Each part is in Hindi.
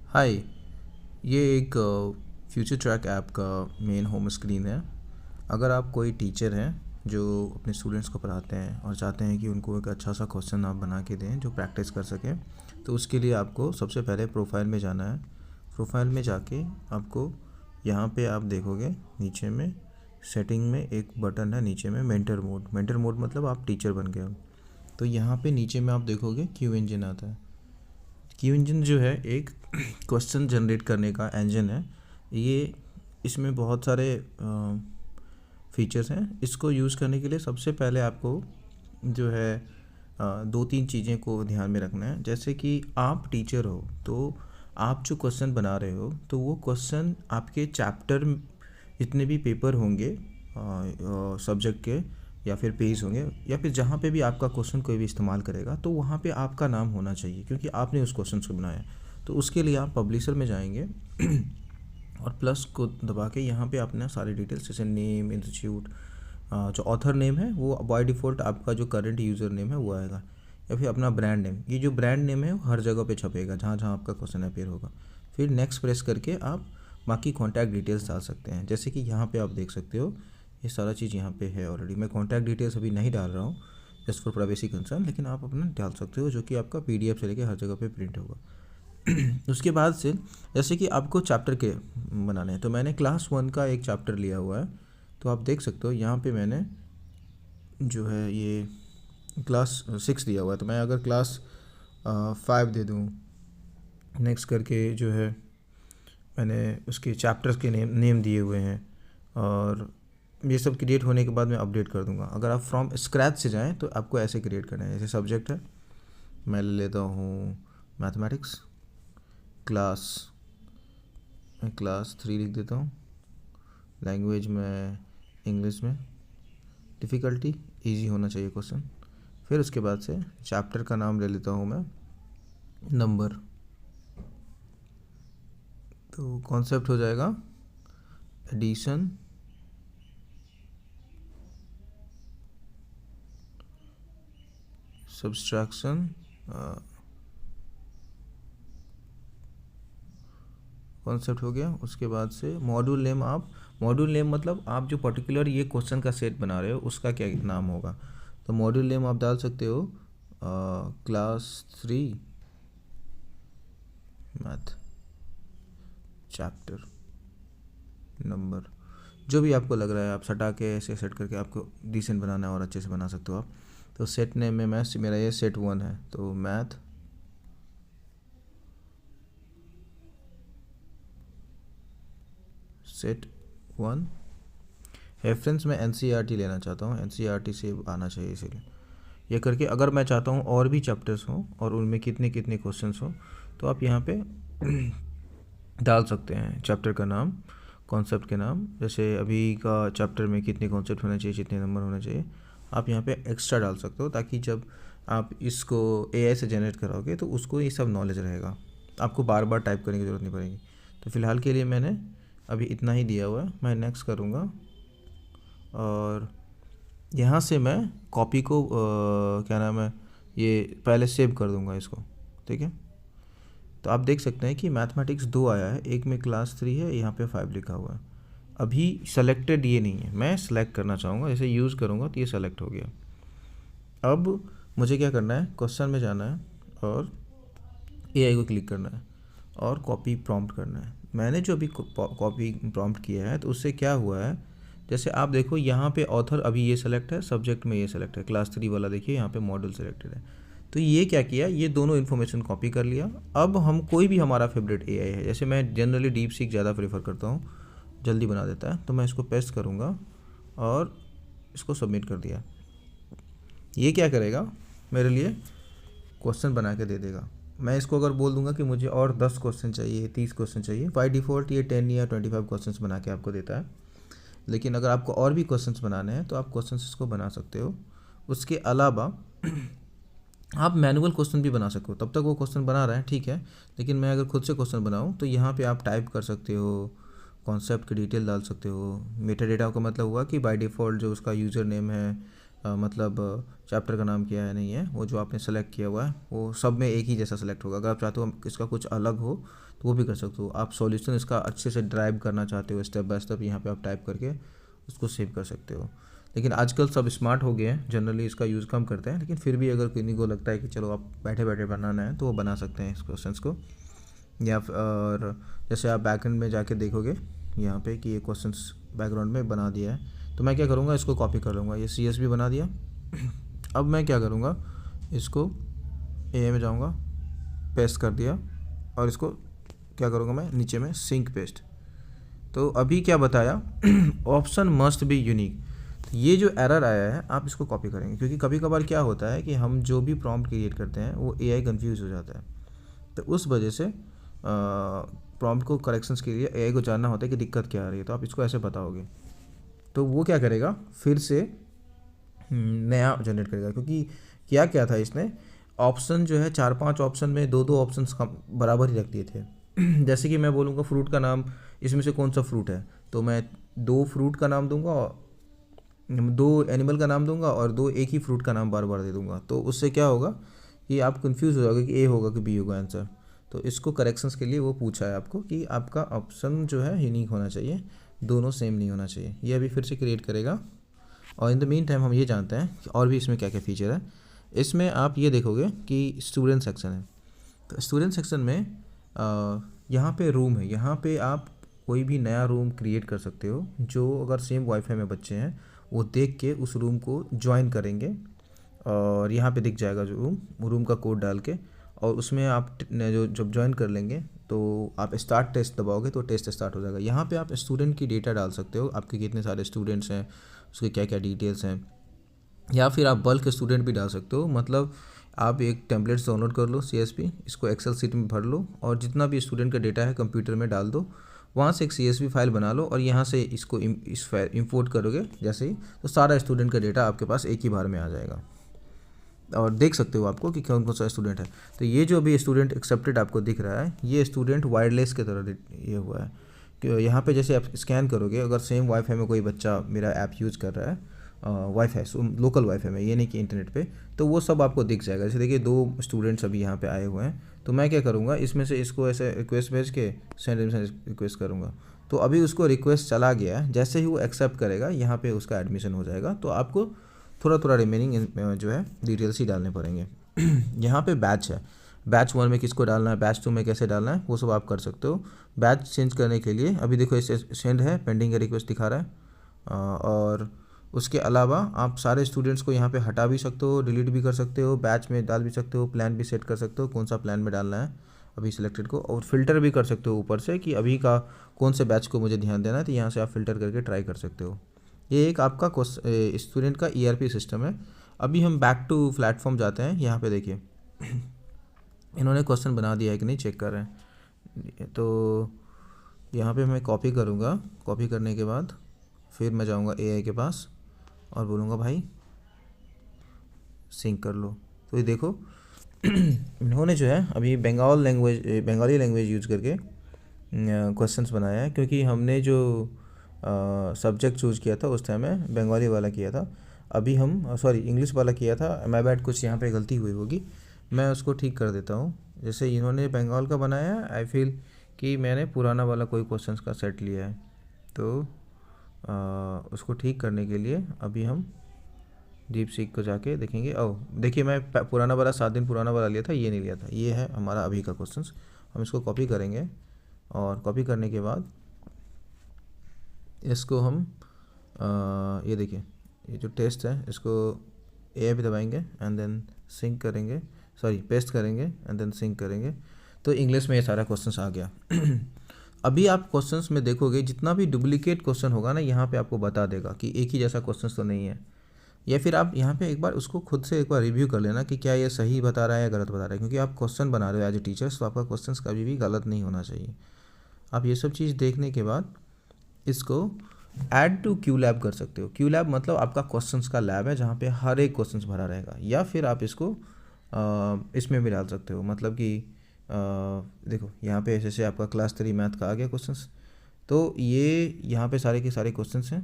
हाय। ये एक फ्यूचर ट्रैक ऐप का मेन होम स्क्रीन है। अगर आप कोई टीचर हैं जो अपने स्टूडेंट्स को पढ़ाते हैं और चाहते हैं कि उनको एक अच्छा सा क्वेश्चन आप बना के दें जो प्रैक्टिस कर सकें, तो उसके लिए आपको सबसे पहले प्रोफाइल में जाना है। प्रोफाइल में जाके आपको यहाँ पे आप देखोगे नीचे में सेटिंग में एक बटन है, नीचे में मेंटर मोड। मेंटर मोड मतलब आप टीचर बन गए हो। तो यहाँ पे नीचे में आप देखोगे क्यू इंजन आता है। क्यू इंजन जो है एक क्वेश्चन जनरेट करने का इंजन है। ये इसमें बहुत सारे फीचर्स हैं। इसको यूज़ करने के लिए सबसे पहले आपको जो है दो तीन चीज़ें को ध्यान में रखना है। जैसे कि आप टीचर हो तो आप जो क्वेश्चन बना रहे हो तो वो क्वेश्चन आपके चैप्टर जितने भी पेपर होंगे सब्जेक्ट के या फिर पेज होंगे या फिर जहाँ पे भी आपका क्वेश्चन कोई भी इस्तेमाल करेगा तो वहाँ पे आपका नाम होना चाहिए, क्योंकि आपने उस क्वेश्चन को बनाया। तो उसके लिए आप पब्लिशर में जाएंगे और प्लस को दबा के यहाँ पे अपना सारी डिटेल्स जैसे नेम, इंस्टीट्यूट, जो ऑथर नेम है वो बाय डिफ़ॉल्ट आपका जो करंट यूज़र नेम है वो आएगा, या फिर अपना ब्रांड नेम। ये जो ब्रांड नेम है वो हर जगह पे छपेगा जहाँ जहाँ आपका क्वेश्चन अपेयर होगा। फिर नेक्स्ट प्रेस करके आप बाकी कॉन्टैक्ट डिटेल्स डाल सकते हैं। जैसे कि यहाँ पे आप देख सकते हो ये सारा चीज़ यहाँ पे है ऑलरेडी। मैं कॉन्टैक्ट डिटेल्स अभी नहीं डाल रहा हूँ जस्ट फॉर प्राइवेसी कंसर्न, लेकिन आप अपना डाल सकते हो जो कि आपका PDF से लेके हर जगह पे प्रिंट होगा। उसके बाद से जैसे कि आपको चैप्टर के बनाने हैं, तो मैंने क्लास 1 का एक चैप्टर लिया हुआ है। तो आप देख सकते हो यहाँ पे मैंने जो है ये क्लास 6 दिया हुआ है। तो मैं अगर क्लास 5 दे दूँ नेक्स्ट करके जो है मैंने उसके चैप्टर्स के नेम दिए हुए हैं, और ये सब क्रिएट होने के बाद मैं अपडेट कर दूंगा। अगर आप फ्रॉम स्क्रैच से जाएं तो आपको ऐसे क्रिएट करना है। जैसे सब्जेक्ट है, मैं ले लेता हूँ मैथमेटिक्स, मैं क्लास 3 लिख देता हूँ। लैंग्वेज में इंग्लिश में, डिफ़िकल्टी इजी होना चाहिए क्वेश्चन। फिर उसके बाद से चैप्टर का नाम ले लेता हूँ मैं नंबर। तो कॉन्सेप्ट हो जाएगा एडिशन, सब्सट्रैक्शन, कॉन्सेप्ट हो गया। उसके बाद से मॉड्यूल नेम, आप मॉड्यूल नेम मतलब आप जो पर्टिकुलर ये क्वेश्चन का सेट बना रहे हो उसका क्या नाम होगा। तो मॉड्यूल नेम आप डाल सकते हो क्लास 3 मैथ चैप्टर नंबर, जो भी आपको लग रहा है। आप सटा के ऐसे सेट करके आपको डिसेंट बनाना है और अच्छे से बना सकते हो आप। तो सेट नेम में मेरा ये सेट 1 है, तो मैथ सेट 1। रेफरेंस में NCERT लेना चाहता हूँ, NCERT से आना चाहिए, इसीलिए ये करके अगर मैं चाहता हूँ और भी चैप्टर्स हों और उनमें कितने कितने क्वेश्चंस हों तो आप यहाँ पे डाल सकते हैं चैप्टर का नाम, कॉन्सेप्ट के नाम। जैसे अभी का चैप्टर में कितने कॉन्सेप्ट होने चाहिए, कितने नंबर होने चाहिए, आप यहाँ पे एक्स्ट्रा डाल सकते हो, ताकि जब आप इसको AI से जनरेट कराओगे तो उसको ये सब नॉलेज रहेगा, आपको बार बार टाइप करने की ज़रूरत नहीं पड़ेगी। तो फ़िलहाल के लिए मैंने अभी इतना ही दिया हुआ है। मैं नेक्स्ट करूँगा और यहाँ से मैं कॉपी को क्या नाम है, ये पहले सेव कर दूँगा इसको, ठीक है। तो आप देख सकते हैं कि मैथमेटिक्स 2 आया है, एक में क्लास 3 है, यहाँ पे 5 लिखा हुआ है। अभी सेलेक्टेड ये नहीं है, मैं सेलेक्ट करना चाहूँगा, जैसे यूज़ करूँगा तो ये सेलेक्ट हो गया। अब मुझे क्या करना है, क्वेश्चन में जाना है और AI को क्लिक करना है और कॉपी प्रॉम्प्ट करना है। मैंने जो अभी कॉपी प्रॉम्प्ट किया है तो उससे क्या हुआ है, जैसे आप देखो यहाँ पे ऑथर अभी ये सेलेक्ट है, सब्जेक्ट में ये सेलेक्ट है, क्लास 3 वाला देखिए यहाँ पे मॉडल सेलेक्टेड है। तो ये क्या किया, ये दोनों इन्फॉर्मेशन कॉपी कर लिया। अब हम कोई भी हमारा फेवरेट AI है, जैसे मैं जनरली डीप सीक ज़्यादा प्रेफर करता हूँ, जल्दी बना देता है, तो मैं इसको पेस्ट करूँगा और इसको सबमिट कर दिया। ये क्या करेगा, मेरे लिए क्वेश्चन बना के दे देगा। मैं इसको अगर बोल दूंगा कि मुझे और 10 क्वेश्चन चाहिए, 30 क्वेश्चन चाहिए, बाय डिफ़ॉल्ट ये 10 या 25 क्वेश्चंस बना के आपको देता है। लेकिन अगर आपको और भी क्वेश्चंस बनाने हैं तो आप क्वेश्चंस इसको बना सकते हो। उसके अलावा आप मैनुअल क्वेश्चन भी बना सकते हो, तब तक वो क्वेश्चन बना रहा है, ठीक है। लेकिन मैं अगर खुद से क्वेश्चन बनाऊँ तो यहाँ पे आप टाइप कर सकते हो, कॉन्सेप्ट की डिटेल डाल सकते हो। मेटा डेटा का मतलब हुआ कि बाय डिफ़ॉल्ट जो उसका यूज़र नेम है, मतलब चैप्टर का नाम क्या है नहीं है, वो जो आपने सेलेक्ट किया हुआ है वो सब में एक ही जैसा सेलेक्ट होगा। अगर आप चाहते हो इसका कुछ अलग हो तो वो भी कर सकते हो। आप सॉल्यूशन इसका अच्छे से ड्राइव करना चाहते हो स्टेप बाय स्टेप, यहाँ पे आप टाइप करके उसको सेव कर सकते हो। लेकिन आजकल सब स्मार्ट हो गए हैं, जनरली इसका यूज़ कम करते हैं, लेकिन फिर भी अगर किसी को लगता है कि चलो आप बैठे बैठे बनाना है तो वो बना सकते हैं इस क्वेश्चंस को। या और जैसे आप बैकएंड में जाके देखोगे यहाँ पे कि ये क्वेश्चंस बैकग्राउंड में बना दिया है, तो मैं क्या करूँगा, इसको कॉपी कर लूँगा। ये CSV बना दिया। अब मैं क्या करूँगा, इसको AA में जाऊँगा, पेस्ट कर दिया, और इसको क्या करूँगा मैं नीचे में सिंक पेस्ट। तो अभी क्या बताया, ऑप्शन मस्ट बी यूनिक। ये जो एरर आया है आप इसको कॉपी करेंगे, क्योंकि कभी कभार क्या होता है कि हम जो भी प्रॉम्प्ट क्रिएट करते हैं वो AI कंफ्यूज हो जाता है। तो उस वजह से प्रॉम्प्ट को करेक्शंस के लिए AI को जानना होता है कि दिक्कत क्या आ रही है। तो आप इसको ऐसे बताओगे तो वो क्या करेगा, फिर से नया जनरेट करेगा। क्योंकि क्या क्या था इसने, ऑप्शन जो है 4-5 ऑप्शन में 2-2 ऑप्शन बराबर ही रख दिए थे। जैसे कि मैं बोलूँगा फ्रूट का नाम, इसमें से कौन सा फ्रूट है, तो मैं 2 फ्रूट का नाम दूंगा, 2 एनिमल का नाम दूंगा, और 2 एक ही फ्रूट का नाम बार बार दे दूंगा। तो उससे क्या होगा कि आप कंफ्यूज हो जाओगे कि A होगा कि B होगा आंसर। तो इसको करेक्शंस के लिए वो पूछा है आपको कि आपका ऑप्शन जो है यूनिक होना चाहिए, दोनों सेम नहीं होना चाहिए। ये अभी फिर से क्रिएट करेगा। और इन द मीन टाइम हम ये जानते हैं कि और भी इसमें क्या क्या फ़ीचर है। इसमें आप ये देखोगे कि स्टूडेंट सेक्शन है। तो स्टूडेंट सेक्शन में यहाँ पे रूम है, यहाँ पे आप कोई भी नया रूम क्रिएट कर सकते हो। जो अगर सेम वाईफाई में बच्चे हैं वो देख के उस रूम को ज्वाइन करेंगे, और यहाँ पे दिख जाएगा जो रूम का कोड डाल के, और उसमें आप जो जब ज्वाइन कर लेंगे तो आप स्टार्ट टेस्ट दबाओगे तो टेस्ट स्टार्ट हो जाएगा। यहाँ पे आप स्टूडेंट की डेटा डाल सकते हो, आपके कितने सारे स्टूडेंट्स हैं, उसके क्या क्या डिटेल्स हैं, या फिर आप बल्क स्टूडेंट भी डाल सकते हो। मतलब आप एक टेम्पलेट्स डाउनलोड कर लो CSV, इसको एक्सेल सीट में भर लो, और जितना भी स्टूडेंट का डेटा है कंप्यूटर में डाल दो, वहाँ से एक CSV फाइल बना लो, और यहाँ से इसको इस फाइल इंपोर्ट करोगे जैसे ही, तो सारा स्टूडेंट का डेटा आपके पास एक ही बार में आ जाएगा। और देख सकते हो आपको कि कौन कौन सा स्टूडेंट है। तो ये जो भी स्टूडेंट एक्सेप्टेड आपको दिख रहा है, ये स्टूडेंट वायरलेस की तरह ये हुआ है कि यहाँ पे जैसे आप स्कैन करोगे, अगर सेम वाईफाई में कोई बच्चा मेरा ऐप यूज़ कर रहा है, वाईफाई लोकल वाईफाई में, ये नहीं कि इंटरनेट पे, तो वो सब आपको दिख जाएगा। जैसे देखिए 2 स्टूडेंट्स अभी यहाँ पे आए हुए हैं, तो मैं क्या करूँगा, इसमें से इसको ऐसे रिक्वेस्ट भेज के सेंड रिक्वेस्ट करूँगा। तो अभी उसको रिक्वेस्ट चला गया है, जैसे ही वो एक्सेप्ट करेगा यहाँ पे उसका एडमिशन हो जाएगा। तो आपको थोड़ा थोड़ा रिमेनिंग जो है डिटेल्स ही डालने पड़ेंगे। यहाँ पे बैच है, बैच 1 में किसको डालना है, बैच 2 में कैसे डालना है, वो सब आप कर सकते हो। बैच चेंज करने के लिए अभी देखो इसे सेंड है, पेंडिंग का रिक्वेस्ट दिखा रहा है। और उसके अलावा आप सारे स्टूडेंट्स को यहाँ पे हटा भी सकते हो, डिलीट भी कर सकते हो, बैच में डाल भी सकते हो, प्लान भी सेट कर सकते हो कौन सा प्लान में डालना है अभी सिलेक्टेड को, और फिल्टर भी कर सकते हो ऊपर से कि अभी का कौन से बैच को मुझे ध्यान देना है, तो यहाँ से आप फिल्टर करके ट्राई कर सकते हो। ये एक आपका स्टूडेंट का ERP सिस्टम है। अभी हम बैक टू प्लेटफॉर्म जाते हैं। यहाँ पे देखिए इन्होंने क्वेश्चन बना दिया है कि नहीं, चेक कर रहे हैं। तो यहाँ पे मैं कॉपी करूँगा, कॉपी करने के बाद फिर मैं जाऊँगा AI के पास और बोलूँगा भाई सिंक कर लो। तो ये देखो इन्होंने जो है अभी बंगाली लैंग्वेज यूज़ करके क्वेश्चंस बनाया है, क्योंकि हमने जो सब्जेक्ट चूज़ किया था उस टाइम में बंगाली वाला किया था। अभी हम सॉरी इंग्लिश वाला किया था, माय बैड, कुछ यहाँ पे गलती हुई होगी, मैं उसको ठीक कर देता हूँ। जैसे इन्होंने बंगाल का बनाया है, आई फील कि मैंने पुराना वाला कोई क्वेश्चंस का सेट लिया है। तो उसको ठीक करने के लिए अभी हम डीप सीक को जाके देखेंगे। ओह देखिए, मैं पुराना वाला 7 दिन पुराना वाला लिया था, ये नहीं लिया था। ये है हमारा अभी का क्वेश्चंस। हम इसको कॉपी करेंगे, और कॉपी करने के बाद इसको हम ये देखिए, ये जो टेस्ट है इसको AI पे दबाएंगे एंड देन सिंक करेंगे, सॉरी पेस्ट करेंगे एंड देन सिंक करेंगे। तो इंग्लिश में ये सारा क्वेश्चंस आ गया। अभी आप क्वेश्चंस में देखोगे जितना भी डुप्लीकेट क्वेश्चन होगा ना, यहाँ पे आपको बता देगा कि एक ही जैसा क्वेश्चंस तो नहीं है। या फिर आप यहाँ पे एक बार उसको खुद से एक बार रिव्यू कर लेना कि क्या ये सही बता रहा है या गलत बता रहा है, क्योंकि आप क्वेश्चन बना रहे हो एज ए टीचर्स, तो आपका क्वेश्चंस कभी भी गलत नहीं होना चाहिए। आप ये सब चीज़ देखने के बाद इसको ऐड टू क्यू लैब कर सकते हो। क्यू लैब मतलब आपका क्वेश्चंस का लैब है जहाँ पे हर एक क्वेश्चंस भरा रहेगा। या फिर आप इसको इसमें भी डाल सकते हो, मतलब कि देखो यहाँ पे जैसे आपका क्लास 3 मैथ का आ गया क्वेश्चंस, तो ये यहाँ पे सारे के सारे क्वेश्चंस हैं।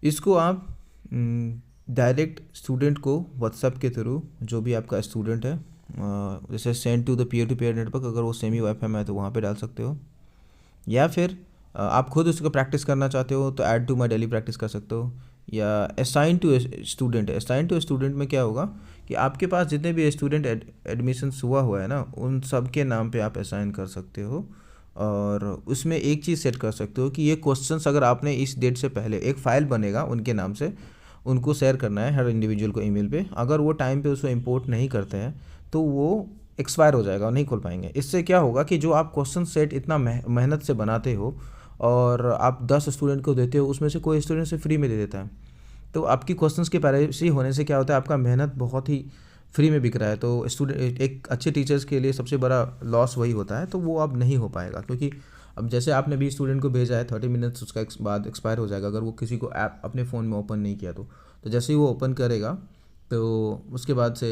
इसको आप डायरेक्ट स्टूडेंट को व्हाट्सएप के थ्रू, जो भी आपका स्टूडेंट है, जैसे send to the peer to peer network, अगर वो सेमी वाईफाई में है तो वहाँ पे डाल सकते हो, या फिर आप खुद उसको प्रैक्टिस करना चाहते हो तो add to my daily practice कर सकते हो, या assign to student. Assign to student में क्या होगा कि आपके पास जितने भी स्टूडेंट एडमिशन हुआ है ना, उन सब के नाम पे आप असाइन कर सकते हो। और उसमें एक चीज़ सेट कर सकते हो कि ये क्वेश्चंस अगर आपने इस डेट से पहले, एक फ़ाइल बनेगा उनके नाम से, उनको शेयर करना है हर इंडिविजुअल को ईमेल पे। अगर वो टाइम पे उसको इंपोर्ट नहीं करते हैं तो वो एक्सपायर हो जाएगा और नहीं खोल पाएंगे। इससे क्या होगा कि जो आप क्वेश्चन सेट इतना मेहनत से बनाते हो और आप 10 स्टूडेंट को देते हो, उसमें से कोई स्टूडेंट से फ्री में दे देता है, तो आपकी क्वेश्चंस की पैरेसी होने से क्या होता है, आपका मेहनत बहुत ही फ्री में बिक रहा है। तो स्टूडेंट, एक अच्छे टीचर्स के लिए सबसे बड़ा लॉस वही होता है, तो वो अब नहीं हो पाएगा। क्योंकि अब जैसे आपने 20 स्टूडेंट को भेजा है, 30 मिनट्स उसका बाद एक्सपायर हो जाएगा अगर वो किसी को ऐप अपने फ़ोन में ओपन नहीं किया तो जैसे ही वो ओपन करेगा तो उसके बाद से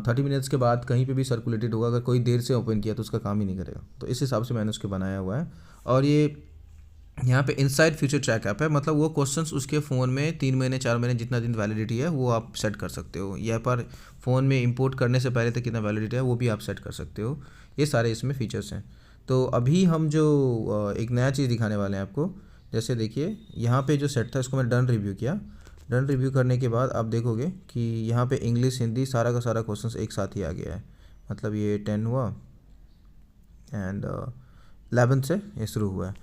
30 मिनट्स के बाद कहीं पे भी सर्कुलेटेड होगा। अगर कोई देर से ओपन किया तो उसका काम ही नहीं करेगा। तो इस हिसाब से मैंने उसके बनाया हुआ है। और ये यहाँ पे इनसाइड फ्यूचर ट्रैक ऐप है, मतलब वो क्वेश्चंस उसके फ़ोन में 3 महीने 4 महीने जितना दिन वैलिडिटी है वो आप सेट कर सकते हो। यहाँ पर फ़ोन में इंपोर्ट करने से पहले तक कितना वैलिडिटी है वो भी आप सेट कर सकते हो। ये सारे इसमें फीचर्स हैं। तो अभी हम जो एक नया चीज़ दिखाने वाले हैं आपको, जैसे देखिए यहाँ पे जो सेट था इसको मैं डन रिव्यू किया। डन रिव्यू करने के बाद आप देखोगे कि यहाँ पे इंग्लिश हिंदी सारा का सारा क्वेश्चंस एक साथ ही आ गया है। मतलब ये 10 हुआ एंड 11 से ये शुरू हुआ है।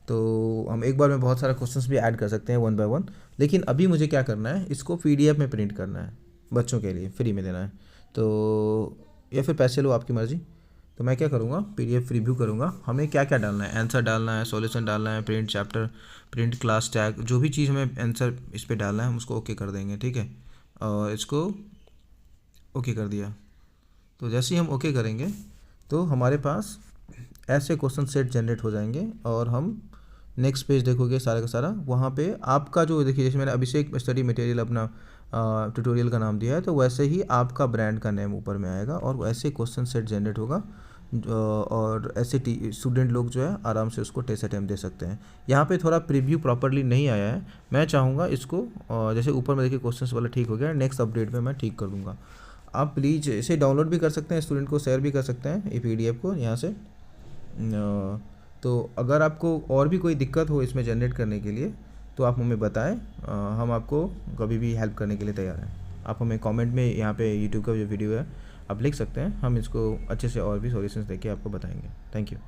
तो हम एक बार में बहुत सारा क्वेश्चंस भी ऐड कर सकते हैं 1 बाय 1। लेकिन अभी मुझे क्या करना है, इसको PDF में प्रिंट करना है, बच्चों के लिए फ्री में देना है। तो या फिर पैसे लो, आपकी मर्ज़ी। तो मैं क्या करूँगा, PDF रिव्यू करूँगा। हमें क्या क्या डालना है, आंसर डालना है, सॉल्यूशन डालना है, print chapter, print class tag, जो भी चीज़ हमें आंसर इस पर डालना है हम उसको ओके कर देंगे, ठीक है। और इसको ओके कर दिया। तो जैसे ही हम ओके करेंगे तो हमारे पास ऐसे क्वेश्चन सेट जनरेट हो जाएंगे। और हम नेक्स्ट पेज देखोगे सारा का सारा, वहाँ पे आपका जो देखिए, जैसे मैंने अभिषेक स्टडी मटेरियल अपना ट्यूटोरियल का नाम दिया है, तो वैसे ही आपका ब्रांड का नेम ऊपर में आएगा और वैसे क्वेश्चन सेट जनरेट होगा। और ऐसे स्टूडेंट लोग जो है आराम से उसको टेस्ट अटैम्प्ट दे सकते हैं। यहाँ पे थोड़ा प्रीव्यू प्रॉपरली नहीं आया है, मैं चाहूँगा इसको जैसे ऊपर में देखिए क्वेश्चंस वाला ठीक हो गया, नेक्स्ट अपडेट में मैं ठीक कर दूँगा। आप प्लीज़ इसे डाउनलोड भी कर सकते हैं, स्टूडेंट को शेयर भी कर सकते हैं ये PDF को यहाँ से। तो अगर आपको और भी कोई दिक्कत हो इसमें जनरेट करने के लिए तो आप हमें बताएं, हम आपको कभी भी हेल्प करने के लिए तैयार हैं। आप हमें कमेंट में यहाँ पे YouTube का जो वीडियो है आप लिख सकते हैं, हम इसको अच्छे से और भी सॉल्यूशंस देके आपको बताएंगे। Thank you.